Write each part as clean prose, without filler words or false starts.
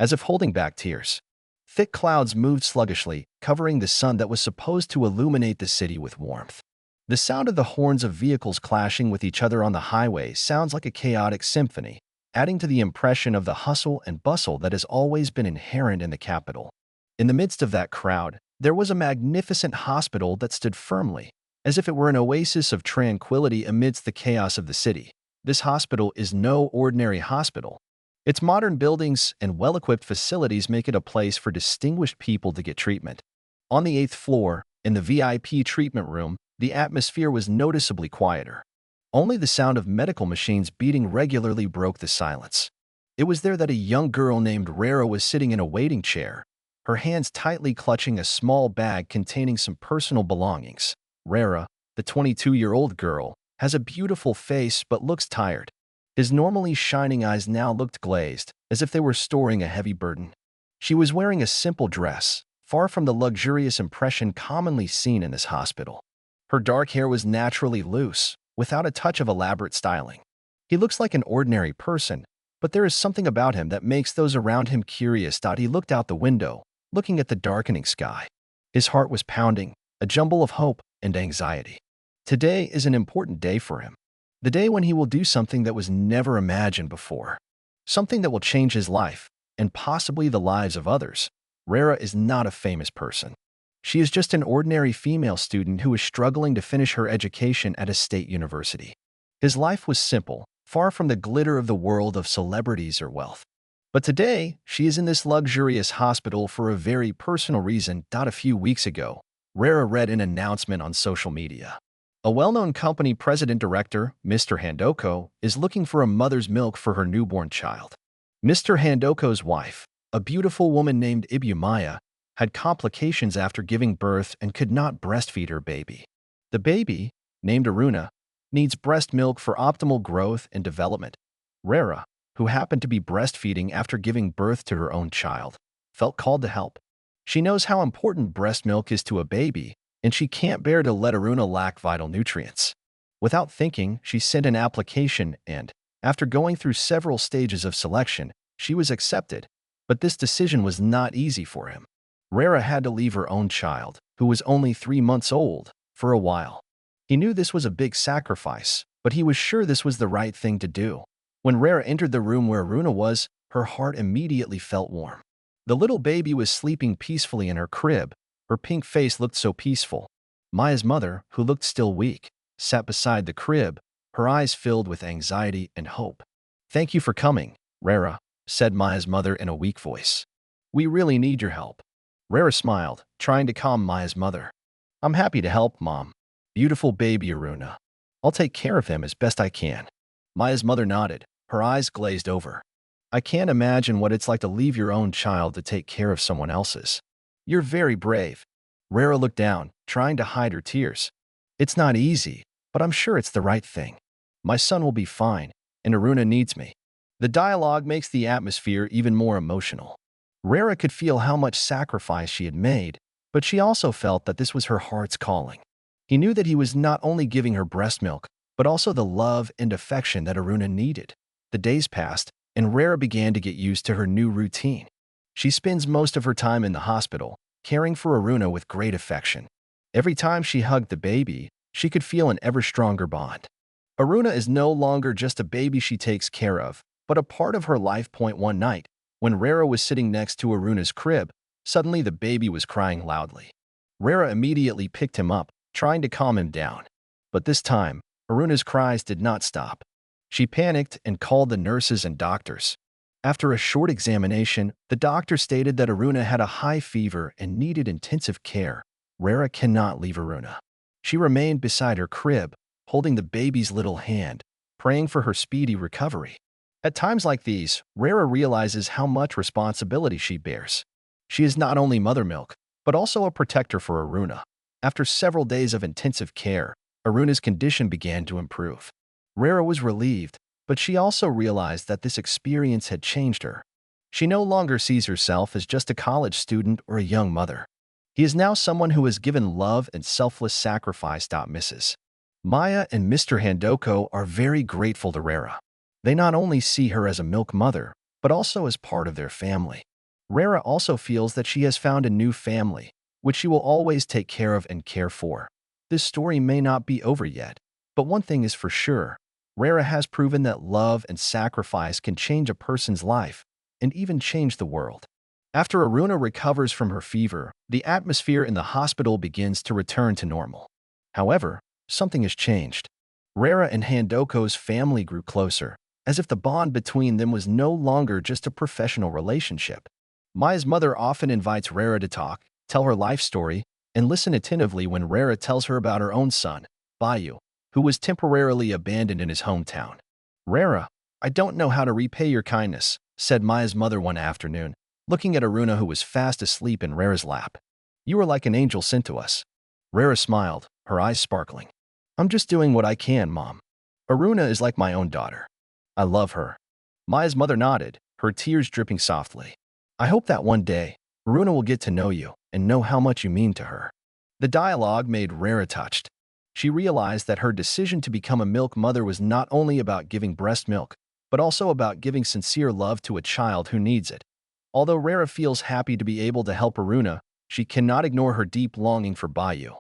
as if holding back tears. Thick clouds moved sluggishly, covering the sun that was supposed to illuminate the city with warmth. The sound of the horns of vehicles clashing with each other on the highway sounds like a chaotic symphony, adding to the impression of the hustle and bustle that has always been inherent in the capital. In the midst of that crowd, there was a magnificent hospital that stood firmly, as if it were an oasis of tranquility amidst the chaos of the city. This hospital is no ordinary hospital. Its modern buildings and well-equipped facilities make it a place for distinguished people to get treatment. On the 8th floor, in the VIP treatment room, the atmosphere was noticeably quieter. Only the sound of medical machines beating regularly broke the silence. It was there that a young girl named Rara was sitting in a waiting chair, her hands tightly clutching a small bag containing some personal belongings. Rara, the 22-year-old girl, has a beautiful face but looks tired. His normally shining eyes now looked glazed, as if they were storing a heavy burden. She was wearing a simple dress, far from the luxurious impression commonly seen in this hospital. Her dark hair was naturally loose, without a touch of elaborate styling. He looks like an ordinary person, but there is something about him that makes those around him curious. He looked out the window, looking at the darkening sky. His heart was pounding, a jumble of hope and anxiety. Today is an important day for him. The day when he will do something that was never imagined before. Something that will change his life, and possibly the lives of others. Rara is not a famous person. She is just an ordinary female student who is struggling to finish her education at a state university. His life was simple, far from the glitter of the world of celebrities or wealth. But today, she is in this luxurious hospital for a very personal reason. A few weeks ago, Rara read an announcement on social media. A well-known company president-director, Mr. Handoko, is looking for a mother's milk for her newborn child. Mr. Handoko's wife, a beautiful woman named Ibumaya, had complications after giving birth and could not breastfeed her baby. The baby, named Aruna, needs breast milk for optimal growth and development. Rara, who happened to be breastfeeding after giving birth to her own child, felt called to help. She knows how important breast milk is to a baby, and she can't bear to let Aruna lack vital nutrients. Without thinking, she sent an application and, after going through several stages of selection, she was accepted. But this decision was not easy for him. Rara had to leave her own child, who was only 3 months old, for a while. He knew this was a big sacrifice, but he was sure this was the right thing to do. When Rara entered the room where Aruna was, her heart immediately felt warm. The little baby was sleeping peacefully in her crib. Her pink face looked so peaceful. Maya's mother, who looked still weak, sat beside the crib, her eyes filled with anxiety and hope. "Thank you for coming, Rara," said Maya's mother in a weak voice. "We really need your help." Rara smiled, trying to calm Maya's mother. "I'm happy to help, Mom. Beautiful baby Aruna. I'll take care of him as best I can." Maya's mother nodded, her eyes glazed over. "I can't imagine what it's like to leave your own child to take care of someone else's. You're very brave." Rara looked down, trying to hide her tears. "It's not easy, but I'm sure it's the right thing. My son will be fine, and Aruna needs me." The dialogue makes the atmosphere even more emotional. Rara could feel how much sacrifice she had made, but she also felt that this was her heart's calling. He knew that he was not only giving her breast milk, but also the love and affection that Aruna needed. The days passed, and Rara began to get used to her new routine. She spends most of her time in the hospital, caring for Aruna with great affection. Every time she hugged the baby, she could feel an ever-stronger bond. Aruna is no longer just a baby she takes care of, but a part of her life. One night, when Rara was sitting next to Aruna's crib, suddenly the baby was crying loudly. Rara immediately picked him up, trying to calm him down. But this time, Aruna's cries did not stop. She panicked and called the nurses and doctors. After a short examination, the doctor stated that Aruna had a high fever and needed intensive care. Rara cannot leave Aruna. She remained beside her crib, holding the baby's little hand, praying for her speedy recovery. At times like these, Rara realizes how much responsibility she bears. She is not only mother milk, but also a protector for Aruna. After several days of intensive care, Aruna's condition began to improve. Rara was relieved, but she also realized that this experience had changed her. She no longer sees herself as just a college student or a young mother. He is now someone who has given love and selfless sacrifice. Mrs. Maya and Mr. Handoko are very grateful to Rara. They not only see her as a milk mother, but also as part of their family. Rara also feels that she has found a new family, which she will always take care of and care for. This story may not be over yet, but one thing is for sure. Rara has proven that love and sacrifice can change a person's life and even change the world. After Aruna recovers from her fever, the atmosphere in the hospital begins to return to normal. However, something has changed. Rara and Handoko's family grew closer, as if the bond between them was no longer just a professional relationship. Maya's mother often invites Rara to talk, tell her life story, and listen attentively when Rara tells her about her own son, Bayu, who was temporarily abandoned in his hometown. "Rara, I don't know how to repay your kindness," said Maya's mother one afternoon, looking at Aruna who was fast asleep in Rara's lap. "You are like an angel sent to us." Rara smiled, her eyes sparkling. "I'm just doing what I can, Mom. Aruna is like my own daughter. I love her." Maya's mother nodded, her tears dripping softly. "I hope that one day, Aruna will get to know you and know how much you mean to her." The dialogue made Rara touched. She realized that her decision to become a milk mother was not only about giving breast milk, but also about giving sincere love to a child who needs it. Although Rara feels happy to be able to help Aruna, she cannot ignore her deep longing for Bayu,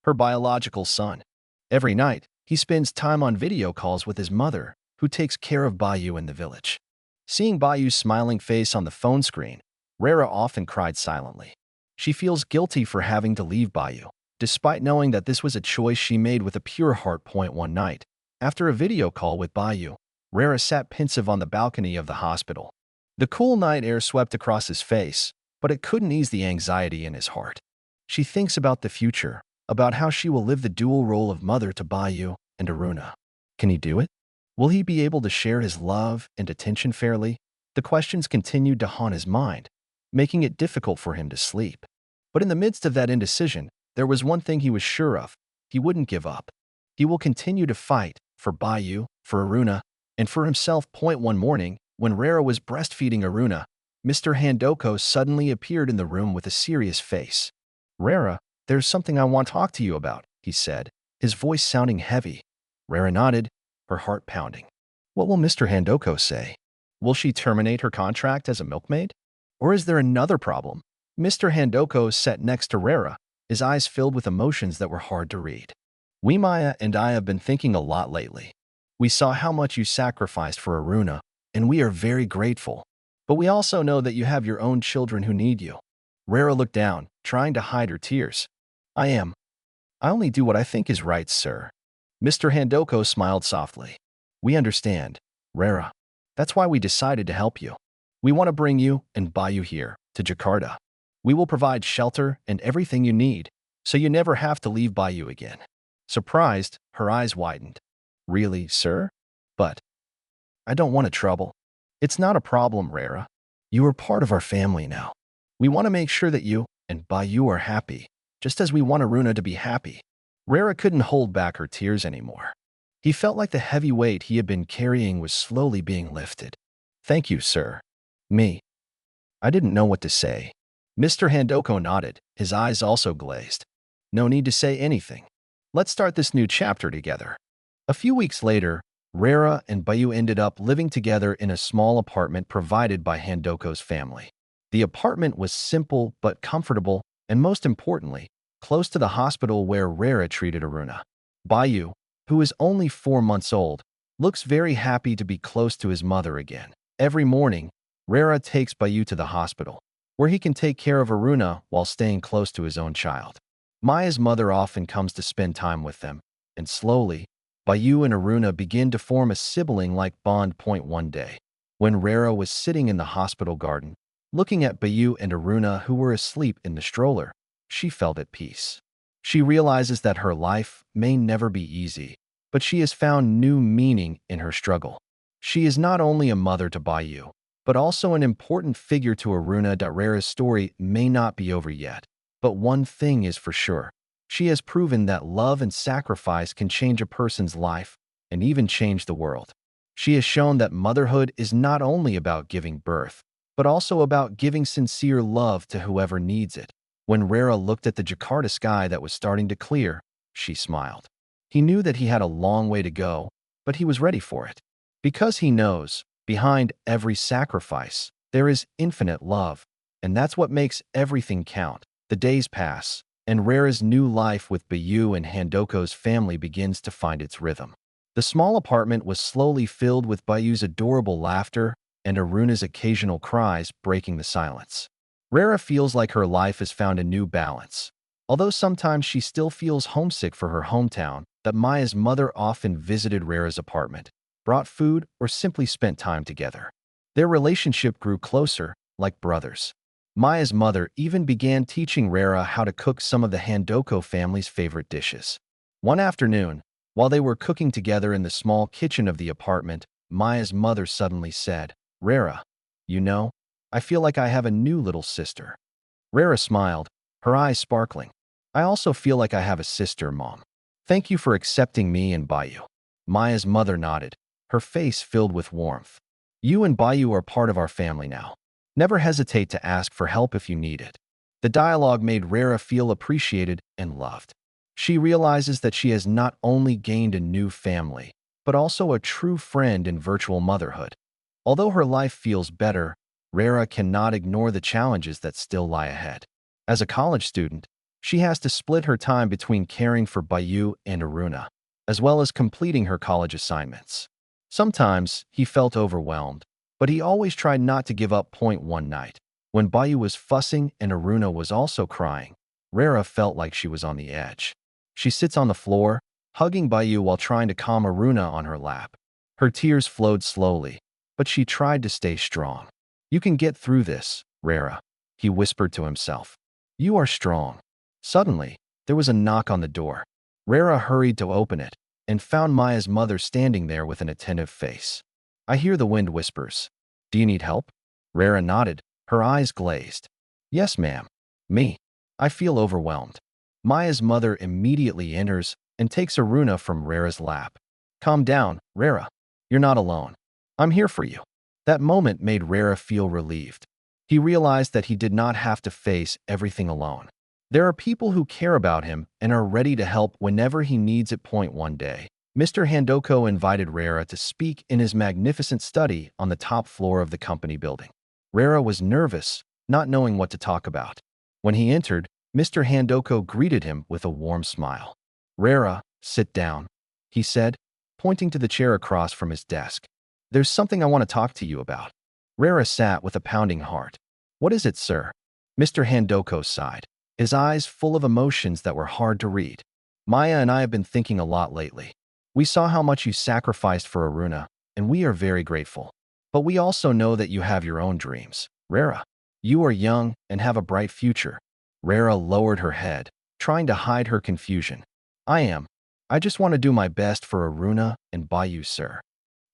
her biological son. Every night, he spends time on video calls with his mother, who takes care of Bayu in the village. Seeing Bayu's smiling face on the phone screen, Rara often cried silently. She feels guilty for having to leave Bayu, despite knowing that this was a choice she made with a pure heart. One night, after a video call with Bayu, Rara sat pensive on the balcony of the hospital. The cool night air swept across his face, but it couldn't ease the anxiety in his heart. She thinks about the future, about how she will live the dual role of mother to Bayu and Aruna. Can he do it? Will he be able to share his love and attention fairly? The questions continued to haunt his mind, making it difficult for him to sleep. But in the midst of that indecision, there was one thing he was sure of. He wouldn't give up. He will continue to fight for Bayu, for Aruna, and for himself. One morning, when Rara was breastfeeding Aruna, Mr. Handoko suddenly appeared in the room with a serious face. "Rara, there's something I want to talk to you about," he said, his voice sounding heavy. Rara nodded, her heart pounding. What will Mr. Handoko say? Will she terminate her contract as a milkmaid? Or is there another problem? Mr. Handoko sat next to Rara, his eyes filled with emotions that were hard to read. Maya and I have been thinking a lot lately. We saw how much you sacrificed for Aruna, and we are very grateful. But we also know that you have your own children who need you." Rara looked down, trying to hide her tears. I only do what I think is right, sir." Mr. Handoko smiled softly. "We understand, Rara. That's why we decided to help you. We want to bring you and Bayu here, to Jakarta. We will provide shelter and everything you need, so you never have to leave Bayu again." Surprised, her eyes widened. "Really, sir? But I don't want to trouble." "It's not a problem, Rara. You are part of our family now. We want to make sure that you and Bayu are happy, just as we want Aruna to be happy." Rara couldn't hold back her tears anymore. He felt like the heavy weight he had been carrying was slowly being lifted. "Thank you, sir." I didn't know what to say." Mr. Handoko nodded, his eyes also glazed. "No need to say anything. Let's start this new chapter together." A few weeks later, Rara and Bayu ended up living together in a small apartment provided by Handoko's family. The apartment was simple but comfortable, and most importantly, close to the hospital where Rara treated Aruna. Bayu, who is only 4 months old, looks very happy to be close to his mother again. Every morning, Rara takes Bayu to the hospital, where he can take care of Aruna while staying close to his own child. Maya's mother often comes to spend time with them, and slowly, Bayu and Aruna begin to form a sibling-like bond. One day, when Rara was sitting in the hospital garden, looking at Bayu and Aruna who were asleep in the stroller, she felt at peace. She realizes that her life may never be easy, but she has found new meaning in her struggle. She is not only a mother to Bayu, but also an important figure to Aruna. Rara's story may not be over yet, but one thing is for sure. She has proven that love and sacrifice can change a person's life and even change the world. She has shown that motherhood is not only about giving birth, but also about giving sincere love to whoever needs it. When Rara looked at the Jakarta sky that was starting to clear, she smiled. He knew that he had a long way to go, but he was ready for it. Because he knows, behind every sacrifice, there is infinite love. and that's what makes everything count. The days pass, and Rera's new life with Bayu and Handoko's family begins to find its rhythm. The small apartment was slowly filled with Bayu's adorable laughter and Aruna's occasional cries breaking the silence. Rera feels like her life has found a new balance. Although sometimes she still feels homesick for her hometown, that Maya's mother often visited Rera's apartment, brought food, or simply spent time together. Their relationship grew closer, like brothers. Maya's mother even began teaching Rera how to cook some of the Handoko family's favorite dishes. One afternoon, while they were cooking together in the small kitchen of the apartment, Maya's mother suddenly said, "Rera, you know, I feel like I have a new little sister." Rera smiled, her eyes sparkling. "I also feel like I have a sister, Mom. Thank you for accepting me and Bayu." Maya's mother nodded, her face filled with warmth. "You and Bayu are part of our family now. Never hesitate to ask for help if you need it." The dialogue made Rera feel appreciated and loved. She realizes that she has not only gained a new family, but also a true friend in virtual motherhood. Although her life feels better, Rera cannot ignore the challenges that still lie ahead. As a college student, she has to split her time between caring for Bayu and Aruna, as well as completing her college assignments. Sometimes he felt overwhelmed, but he always tried not to give up. One night, when Bayu was fussing and Aruna was also crying, Rera felt like she was on the edge. She sits on the floor, hugging Bayu while trying to calm Aruna on her lap. Her tears flowed slowly, but she tried to stay strong. "You can get through this, Rera," he whispered to himself. "You are strong." Suddenly, there was a knock on the door. Rera hurried to open it and found Maya's mother standing there with an attentive face. "I hear the wind whispers. Do you need help?" Rera nodded, her eyes glazed. "Yes, ma'am. Me. I feel overwhelmed." Maya's mother immediately enters and takes Aruna from Rera's lap. "Calm down, Rera. You're not alone. I'm here for you." That moment made Rera feel relieved. He realized that he did not have to face everything alone. There are people who care about him and are ready to help whenever he needs it. One day, Mr. Handoko invited Rera to speak in his magnificent study on the top floor of the company building. Rera was nervous, not knowing what to talk about. When he entered, Mr. Handoko greeted him with a warm smile. "Rera, sit down," he said, pointing to the chair across from his desk. "There's something I want to talk to you about." Rera sat with a pounding heart. "What is it, sir?" Mr. Handoko sighed, his eyes full of emotions that were hard to read. "Maya and I have been thinking a lot lately. We saw how much you sacrificed for Aruna, and we are very grateful. But we also know that you have your own dreams. Rera, you are young and have a bright future." Rera lowered her head, trying to hide her confusion. "I am. I just want to do my best for Aruna and Bayu, sir."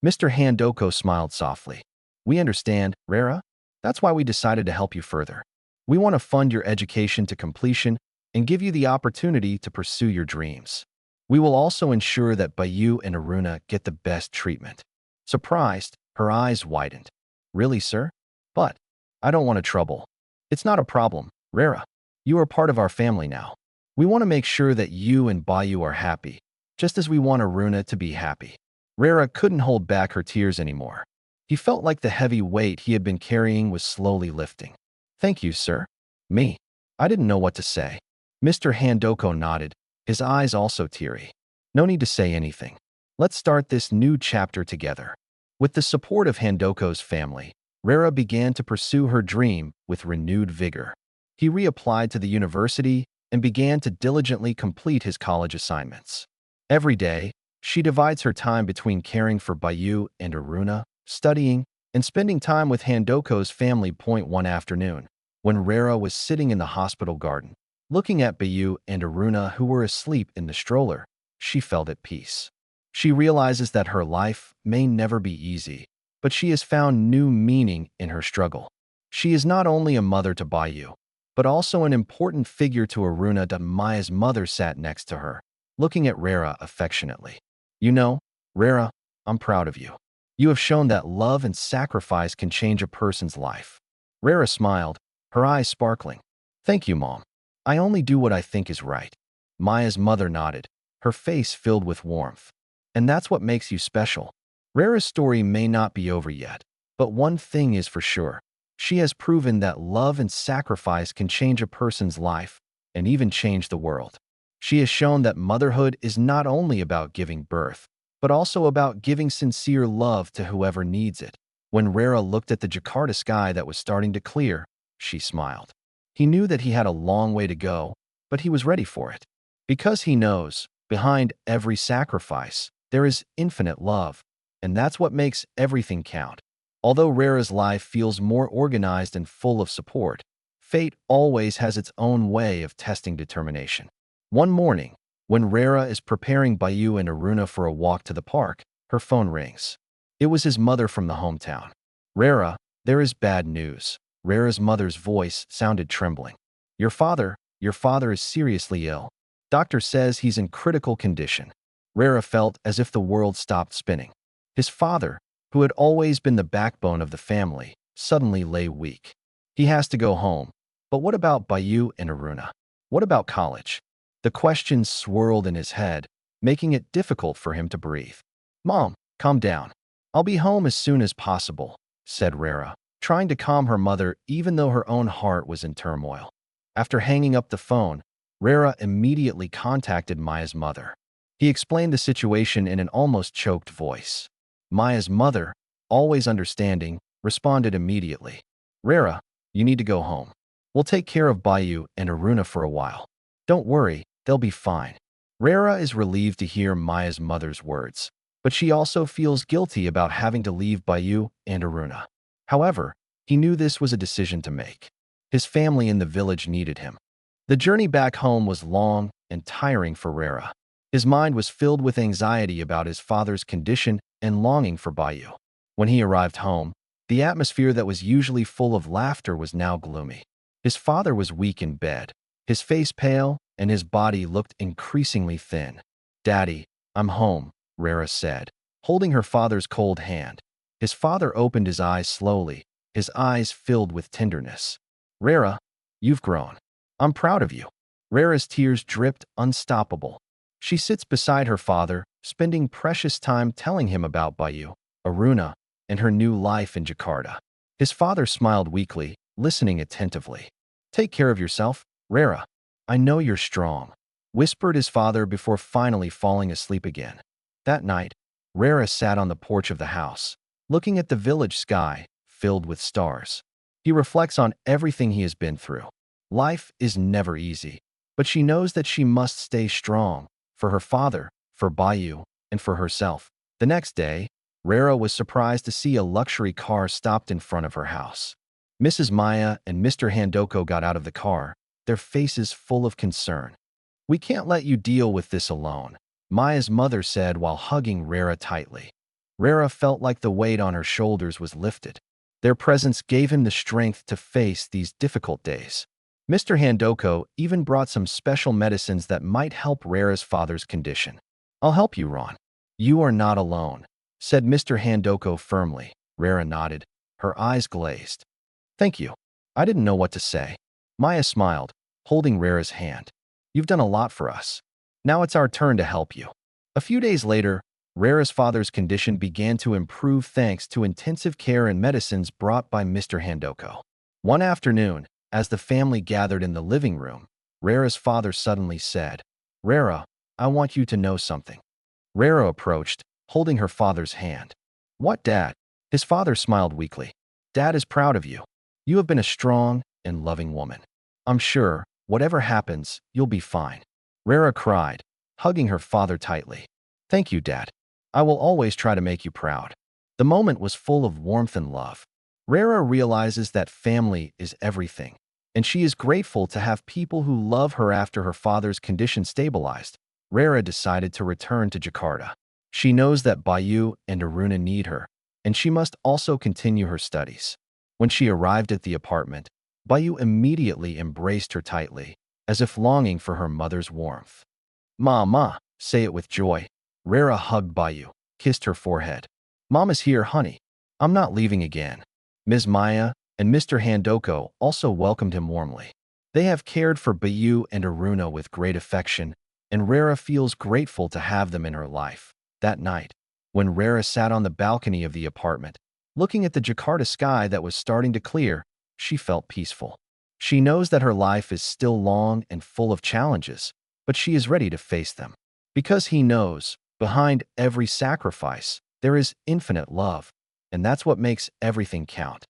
Mr. Handoko smiled softly. "We understand, Rera. That's why we decided to help you further. We want to fund your education to completion and give you the opportunity to pursue your dreams. We will also ensure that Bayu and Aruna get the best treatment." Surprised, her eyes widened. "Really, sir? But I don't want to trouble." "It's not a problem, Rera. You are part of our family now. We want to make sure that you and Bayu are happy, just as we want Aruna to be happy." Rera couldn't hold back her tears anymore. He felt like the heavy weight he had been carrying was slowly lifting. "Thank you, sir." "Me? I didn't know what to say." Mr. Handoko nodded, his eyes also teary. "No need to say anything. Let's start this new chapter together." With the support of Handoko's family, Rera began to pursue her dream with renewed vigor. He reapplied to the university and began to diligently complete his college assignments. Every day, she divides her time between caring for Bayu and Aruna, studying, and spending time with Handoko's family. One afternoon, when Rera was sitting in the hospital garden, looking at Bayu and Aruna who were asleep in the stroller, she felt at peace. She realizes that her life may never be easy, but she has found new meaning in her struggle. She is not only a mother to Bayu, but also an important figure to Aruna. Maya's mother sat next to her, looking at Rera affectionately. "You know, Rera, I'm proud of you. You have shown that love and sacrifice can change a person's life." Rera smiled, her eyes sparkling. "Thank you, Mom. I only do what I think is right." Maya's mother nodded, her face filled with warmth. "And that's what makes you special." Rera's story may not be over yet, but one thing is for sure. She has proven that love and sacrifice can change a person's life and even change the world. She has shown that motherhood is not only about giving birth, but also about giving sincere love to whoever needs it. When Rara looked at the Jakarta sky that was starting to clear, she smiled. He knew that he had a long way to go, but he was ready for it. Because he knows, behind every sacrifice, there is infinite love, and that's what makes everything count. Although Rara's life feels more organized and full of support, fate always has its own way of testing determination. One morning, when Rara is preparing Bayu and Aruna for a walk to the park, her phone rings. It was his mother from the hometown. Rara, there is bad news. Rara's mother's voice sounded trembling. Your father is seriously ill. Doctor says he's in critical condition. Rara felt as if the world stopped spinning. His father, who had always been the backbone of the family, suddenly lay weak. He has to go home. But what about Bayu and Aruna? What about college? The questions swirled in his head, making it difficult for him to breathe. Mom, calm down. I'll be home as soon as possible, said Rara, trying to calm her mother even though her own heart was in turmoil. After hanging up the phone, Rara immediately contacted Maya's mother. He explained the situation in an almost choked voice. Maya's mother, always understanding, responded immediately. Rara, you need to go home. We'll take care of Bayu and Aruna for a while. Don't worry, they'll be fine. Rara is relieved to hear Maya's mother's words, but she also feels guilty about having to leave Bayu and Aruna. However, he knew this was a decision to make. His family in the village needed him. The journey back home was long and tiring for Rara. His mind was filled with anxiety about his father's condition and longing for Bayu. When he arrived home, the atmosphere that was usually full of laughter was now gloomy. His father was weak in bed, his face pale, and his body looked increasingly thin. Daddy, I'm home, Rara said, holding her father's cold hand. His father opened his eyes slowly, his eyes filled with tenderness. Rara, you've grown. I'm proud of you. Rara's tears dripped unstoppable. She sits beside her father, spending precious time telling him about Bayu, Aruna, and her new life in Jakarta. His father smiled weakly, listening attentively. Take care of yourself, Rara. I know you're strong, whispered his father before finally falling asleep again. That night, Rara sat on the porch of the house, looking at the village sky filled with stars. He reflects on everything he has been through. Life is never easy, but she knows that she must stay strong for her father, for Bayu, and for herself. The next day, Rara was surprised to see a luxury car stopped in front of her house. Mrs. Maya and Mr. Handoko got out of the car, their faces full of concern. We can't let you deal with this alone, Maya's mother said while hugging Rara tightly. Rara felt like the weight on her shoulders was lifted. Their presence gave him the strength to face these difficult days. Mr. Handoko even brought some special medicines that might help Rara's father's condition. I'll help you, Ron. You are not alone, said Mr. Handoko firmly. Rara nodded, her eyes glazed. Thank you. I didn't know what to say. Maya smiled, holding Rara's hand. You've done a lot for us. Now it's our turn to help you. A few days later, Rara's father's condition began to improve thanks to intensive care and medicines brought by Mr. Handoko. One afternoon, as the family gathered in the living room, Rara's father suddenly said, Rara, I want you to know something. Rara approached, holding her father's hand. What, Dad? His father smiled weakly. Dad is proud of you. You have been a strong and loving woman. I'm sure, whatever happens, you'll be fine. Rara cried, hugging her father tightly. Thank you, Dad. I will always try to make you proud. The moment was full of warmth and love. Rara realizes that family is everything, and she is grateful to have people who love her after her father's condition stabilized. Rara decided to return to Jakarta. She knows that Bayu and Aruna need her, and she must also continue her studies. When she arrived at the apartment, Bayu immediately embraced her tightly, as if longing for her mother's warmth. Mama, say it with joy. Rara hugged Bayu, kissed her forehead. Mom is here, honey. I'm not leaving again. Ms. Maya and Mr. Handoko also welcomed him warmly. They have cared for Bayu and Aruna with great affection, and Rara feels grateful to have them in her life. That night, when Rara sat on the balcony of the apartment, looking at the Jakarta sky that was starting to clear, she felt peaceful. She knows that her life is still long and full of challenges, but she is ready to face them. Because he knows, behind every sacrifice, there is infinite love, and that's what makes everything count.